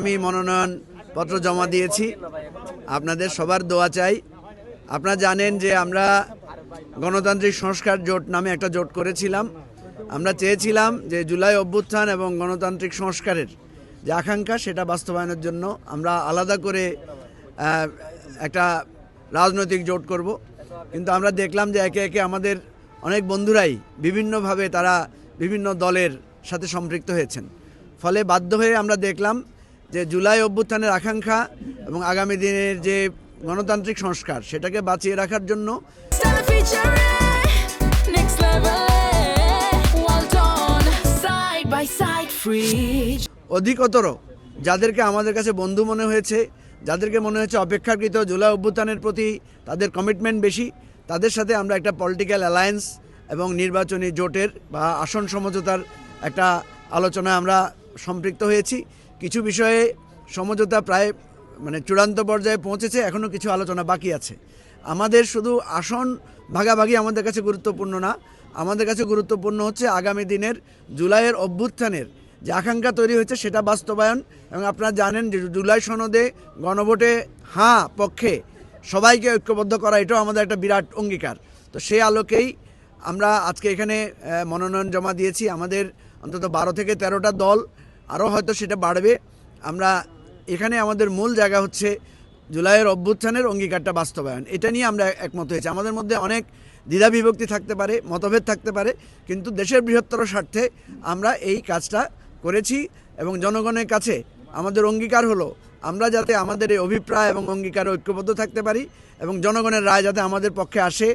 আমি মনোনয়ন পত্র জমা দিয়েছি। আপনাদের সবার দোয়া চাই। আপনারা জানেন যে আমরা গণতান্ত্রিক সংস্কার জোট নামে একটা জোট করেছিলাম। আমরা চেয়েছিলাম যে জুলাই অভ্যুত্থান এবং গণতান্ত্রিক সংস্কারের যে আকাঙ্ক্ষা সেটা বাস্তবায়নের জন্য আমরা আলাদা করে একটা রাজনৈতিক জোট করব। কিন্তু আমরা দেখলাম যে একে একে আমাদের অনেক বন্ধুরাই বিভিন্নভাবে তারা বিভিন্ন দলের সাথে সম্পৃক্ত হয়েছেন। ফলে বাধ্য হয়ে আমরা দেখলাম যে জুলাই অভ্যুত্থানের আকাঙ্ক্ষা এবং আগামী দিনের যে গণতান্ত্রিক সংস্কার সেটাকে বাঁচিয়ে রাখার জন্য অধিকতর যাদেরকে আমাদের কাছে বন্ধু মনে হয়েছে, যাদেরকে মনে হয়েছে অপেক্ষাকৃত জুলাই অভ্যুত্থানের প্রতি তাদের কমিটমেন্ট বেশি, তাদের সাথে আমরা একটা পলিটিক্যাল অ্যালায়েন্স এবং নির্বাচনী জোটের বা আসন সমঝোতার একটা আলোচনায় আমরা সম্পৃক্ত হয়েছি। কিছু বিষয়ে সমঝোতা প্রায় চূড়ান্ত পর্যায়ে পৌঁছেছে, এখনও কিছু আলোচনা বাকি আছে। আমাদের শুধু আসন ভাগাভাগি আমাদের কাছে গুরুত্বপূর্ণ না, আমাদের কাছে গুরুত্বপূর্ণ হচ্ছে আগামী দিনের জুলাইয়ের অভ্যুত্থানের যে আকাঙ্ক্ষা তৈরি হয়েছে সেটা বাস্তবায়ন। এবং আপনারা জানেন যে জুলাই সনদে গণভোটে হ্যাঁ পক্ষে সবাইকে ঐক্যবদ্ধ করা এটাও আমাদের একটা বিরাট অঙ্গীকার। তো সেই আলোকেই আমরা আজকে এখানে মনোনয়ন জমা দিয়েছি। আমাদের অন্তত 12 থেকে 13টা দল, আরও হয়তো সেটা বাড়বে। আমরা এখানে আমাদের মূল জায়গা হচ্ছে জুলাইয়ের অভ্যুত্থানের অঙ্গীকারটা বাস্তবায়ন, এটা নিয়ে আমরা একমত হয়েছি। আমাদের মধ্যে অনেক দ্বিধা বিভক্তি থাকতে পারে, মতভেদ থাকতে পারে, কিন্তু দেশের বৃহত্তর স্বার্থে আমরা এই কাজটা করেছি। এবং জনগণের কাছে আমাদের অঙ্গীকার হলো আমরা যাতে আমাদের এই অভিপ্রায় এবং অঙ্গীকারে ঐক্যবদ্ধ থাকতে পারি এবং জনগণের রায় যাতে আমাদের পক্ষে আসে,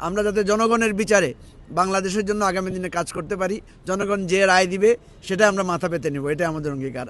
আমরা যাতে জনগণের বিচারে বাংলাদেশের জন্য আগামী দিনে কাজ করতে পারি। জনগণ যে রায় দিবে সেটা আমরা মাথা পেতে নেব, এটা আমাদের অঙ্গীকার।